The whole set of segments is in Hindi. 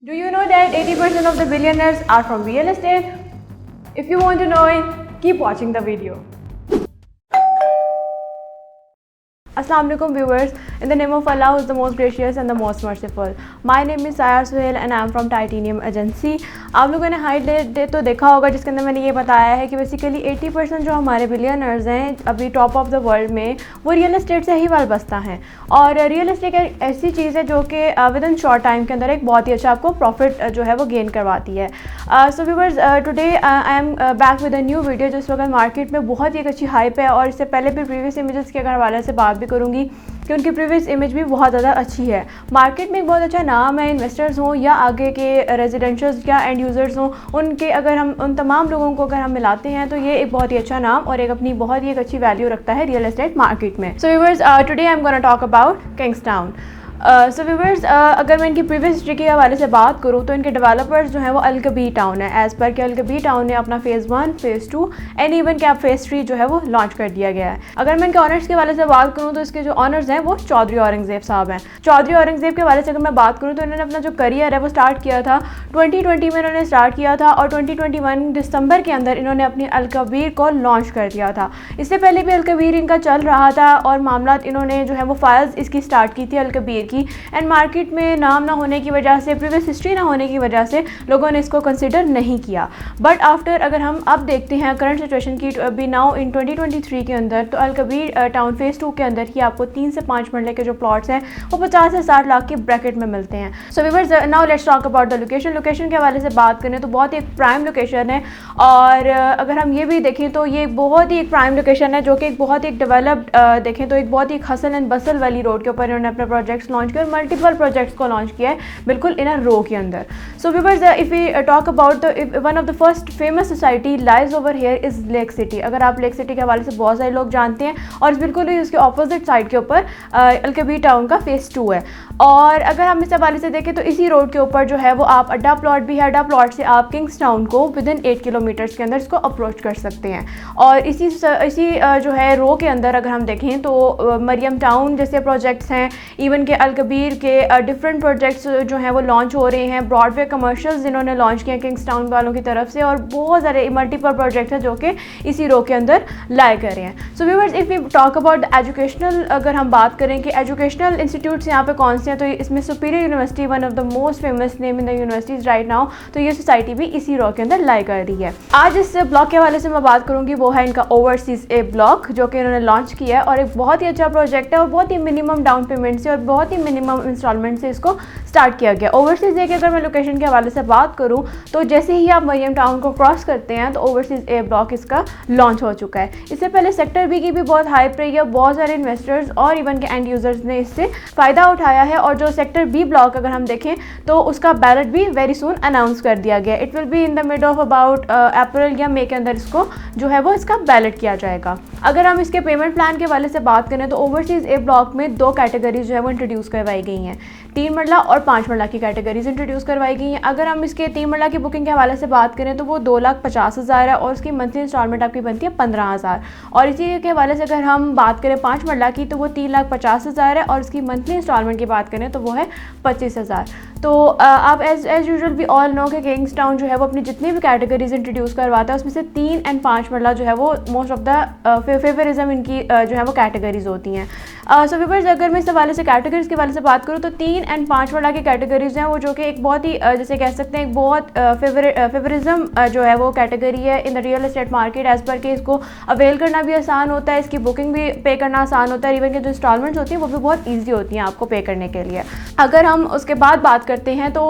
Do you know that 80% of the billionaires are from real estate? If you want to know it, keep watching the video. Assalamu alaikum viewers, in the name of Allah who is the most gracious and the most merciful. My name is Sayar Suhail and I am from Titanium Agency. आप लोगों ने हाईलाइट तो देखा होगा जिसके अंदर मैंने ये बताया है कि बेसिकली 80% जो हमारे बिलियनर्स हैं अभी टॉप ऑफ द वर्ल्ड में वो रियल एस्टेट से ही वाबस्ता हैं। और रियल एस्टेट एक ऐसी चीज़ है जो कि विद इन शॉर्ट टाइम के अंदर एक बहुत ही अच्छा आपको प्रॉफिट जो है वो गेन करवाती है। So viewers, today I am back with a new video जिस वक्त मार्केट में बहुत ही एक अच्छी हाइप है और इससे पहले भी प्रीवियस इमेजेस के हवाले से बात भी करूँगी कि उनकी प्रीवियस इमेज भी बहुत ज़्यादा अच्छी है। मार्केट में एक बहुत अच्छा नाम है, इन्वेस्टर्स हों या आगे के रेजिडेंशियल्स या एंड यूज़र्स हों, उनके अगर हम उन तमाम लोगों को अगर हम मिलाते हैं तो ये एक बहुत ही अच्छा नाम और एक अपनी बहुत ही एक अच्छी वैल्यू रखता है रियल एस्टेट मार्केट में। So viewers, today I am gonna talk about Kingstown. So viewers, अगर मैं इनकी प्रीवियस हिस्ट्री के हवाले से बात करूँ तो इनके डेवलपर्स जो हैं वो अल-कबीर टाउन है। एज़ पर कि अल-कबीर टाउन ने अपना phase 1, phase 2 and even cap phase 3 जो है वो लॉन्च कर दिया गया है। अगर मैं इनके ऑनर्स के हवाले से बात करूँ तो इसके जो ऑनर्स हैं वो चौधरी औरंगज़ेब साहब हैं। चौधरी औरंगज़ेब के हवाले से अगर मैं बात करूँ तो इन्होंने अपना जो करियर है वो स्टार्ट किया था 2020 में इन्होंने स्टार्ट किया था और 2021 दिसंबर के अंदर इन्होंने अपनी अल-कबीर को लॉन्च कर दिया था। इससे पहले भी अल-कबीर इनका चल रहा था और मामला इन्होंने जो है वो फाइल्स इसकी स्टार्ट की थी अल-कबीर की, एंड मार्केट में नाम ना होने की वजह से, प्रीवियस हिस्ट्री ना होने की वजह से लोगों ने इसको कंसिडर नहीं किया। बट आफ्टर अगर हम अब देखते हैं करंट सिचुएशन की अभी नाउ इन 2023 के अंदर तो अल-कबीर टाउन फ़ेज़ 2 के अंदर ही आपको 3 से 5 मरले के जो प्लॉट्स हैं वो 50 से 60 लाख के ब्रैकेट में मिलते हैं। So viewers, now let's talk about the location. Location के हवाले से बात करें तो बहुत ही एक प्राइम लोकेशन है और अगर हम ये भी देखें तो ये बहुत ही एक प्राइम लोकेशन है जो कि एक बहुत ही एक डेवलप्ड देखें तो एक बहुत ही हसल एंड बसल वाली रोड के ऊपर इन्होंने अपने प्रोजेक्ट्स लॉन्च किए और मल्टीपल प्रोजेक्ट्स को लॉन्च किया है बिल्कुल इन अ रो के अंदर। So viewers, if we talk about the one of the first famous society lies over here is Lake City. अगर आप लेक सिटी के हवाले से बहुत सारे लोग जानते हैं और बिल्कुल ही उसके ऑपोजिट साइड के ऊपर अल-कबीर टाउन का फ़ेज़ 2 है। और अगर हम इस हवाले से देखें तो इसी रोड के ऊपर जो है वो आप अड्डा प्लॉट भी है, अड्डा प्लॉट से आप किंग्सटाउन को विद इन 8 किलोमीटर्स के अंदर इसको अप्रोच कर सकते हैं। और इसी जो है रो के अंदर अगर हम देखें तो मरियम टाउन जैसे प्रोजेक्ट्स हैं, इवन के अल-कबीर के डिफरेंट प्रोजेक्ट्स जो हैं वो लॉन्च हो रहे हैं। ब्रॉडवे कमर्शियल्स इन्होंने लॉन्च किए किंग्सटाउन वालों की तरफ से और बहुत सारे मल्टीपल प्रोजेक्ट्स हैं जो कि इसी रो के अंदर लाए कर रहे हैं। So viewers, if we talk about the educational, अगर हम बात करें कि एजुकेशनल इंस्टीट्यूट्स यहाँ पे कौन से हैं तो इसमें superior university one of the most famous name in the universities right now, तो ये सोसाइटी भी इसी रो के अंदर लाई कर रही है। आज इस ब्लॉक के हवाले से मैं बात करूँगी वो है इनका ओवरसीज़ ए ब्लॉक जो कि इन्होंने लॉन्च किया है और एक बहुत ही अच्छा प्रोजेक्ट है और बहुत ही मिनिमम डाउन पेमेंट से और बहुत ही मिनिमम इंस्टॉलमेंट से इसको स्टार्ट किया गया। ओवरसीज़ ए की अगर मैं लोकेशन के हवाले से बात करूँ तो जैसे ही आप मरियम टाउन को क्रॉस करते हैं तो ओवरसीज़ ए ब्लॉक इसका लॉन्च हो चुका है। इससे पहले सेक्टर बी की भी बहुत हाइप रही है, बहुत सारे इन्वेस्टर्स और इवन के एंड यूज़र्स ने इससे फ़ायदा उठाया है और जो सेक्टर बी ब्लॉक अगर हम देखें तो उसका बैलेट भी वेरी सून अनाउंस कर दिया गया। It will be in the mid of about April या मई के अंदर इसको जो है वो इसका बैलेट किया जाएगा। अगर हम इसके पेमेंट प्लान के हवाले से बात करें तो ओवरसीज़ ए ब्लॉक में 2 कैटेगरीज जो है वो इंट्रोड्यूस करवाई गई हैं, 3 मरला और 5 मरला की कैटेगरीज इंट्रोड्यूस करवाई गई हैं। अगर हम इसके 3 मरला की बुकिंग के हवाले से बात करें तो वो 2,50,000 है और उसकी मंथली इंस्टॉलमेंट आपकी बनती है 15,000। और इसी के हवाले से अगर हम बात करें 5 मरला की तो वो 3,50,000 है और उसकी मंथली इंस्टॉलमेंट की बात करें तो वो है 25,000। तो आप as usual we all know कि किंग्सटाउन जो है वो अपनी जितनी भी कैटेगरीज इंट्रोड्यूस करवाता है उसमें से 3 एंड 5 मरला जो है वो मोस्ट ऑफ द फेवरिज्म इनकी जो है वो कैटेगरीज होती हैं। सो व्यूअर्स, अगर मैं इस हवाले से कैटेगरीज के हवाले से बात करूँ तो 3 एंड 5 मरला की कैटेगरीज हैं वो जो कि एक बहुत ही जैसे कह सकते हैं एक बहुत फेवरिज्म जो है वो कैटेगरी है in the real estate market. As per कि इसको अवेल करना भी आसान होता है, इसकी बुकिंग भी पे करना आसान होता है, इवन के जो इंस्टॉलमेंट्स होती हैं वो भी बहुत ईजी होती हैं आपको पे करने के लिए। अगर हम उसके बाद बात करते हैं तो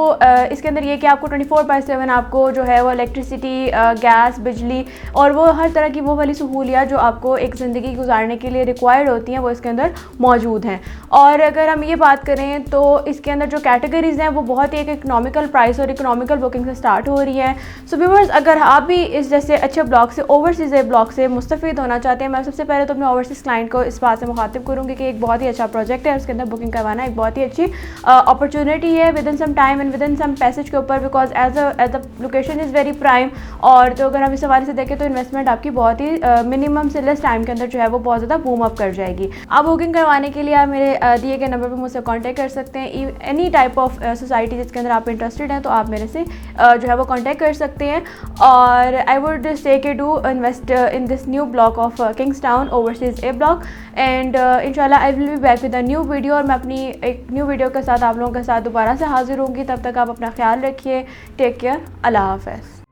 इसके अंदर ये कि आपको 24/7 आपको जो है वो इलेक्ट्रिसिटी, गैस, बिजली और वो हर तरह की वो वाली सहूलियात जो आपको एक ज़िंदगी गुजारने के लिए रिक्वायर्ड होती हैं वो इसके अंदर मौजूद हैं। और अगर हम ये बात करें तो इसके अंदर जो कैटेगरीज़ हैं वो बहुत ही एक इकोनॉमिकल प्राइस और इकोनॉमिकल बुकिंग से स्टार्ट हो रही है। सो व्यूअर्स, अगर आप भी इस जैसे अच्छे ब्लॉक से ओवरसीज़ ए ब्लॉक से मुस्तफ़ीद होना चाहते हैं, मैं सबसे पहले तो अपने ओवरसीज़ क्लाइंट को इस बात से मुखातिब करूँगी कि एक बहुत ही अच्छा प्रोजेक्ट है, उसके अंदर बुकिंग करवाना एक बहुत ही अच्छी अपॉर्चुनिटी है within some time and within some passage के ऊपर, because as the location is very prime. और तो अगर हम इस हवाले से देखें तो इन्वेस्टमेंट आपकी बहुत ही मिनिमम से लेस टाइम के अंदर जो है वो बहुत ज़्यादा बूम अप कर जाएगी। आप बुकिंग बुकिंग करवाने के लिए आप मेरे दिए गए नंबर पर मुझसे कांटेक्ट कर सकते हैं। एनी टाइप ऑफ सोसाइटी जिसके अंदर आप इंटरेस्टेड हैं तो आप मेरे से जो है वो कांटेक्ट कर सकते हैं। और आई वुड से के do invest in this new block of Kingstown overseas A block, and इंशाल्लाह I will be back with a new video. और मैं अपनी एक न्यू वीडियो के साथ आप लोगों के साथ दोबारा से हाजिर होंगी। तब तक आप अपना ख्याल रखिए। Take care. अल्लाह हाफ़िज़।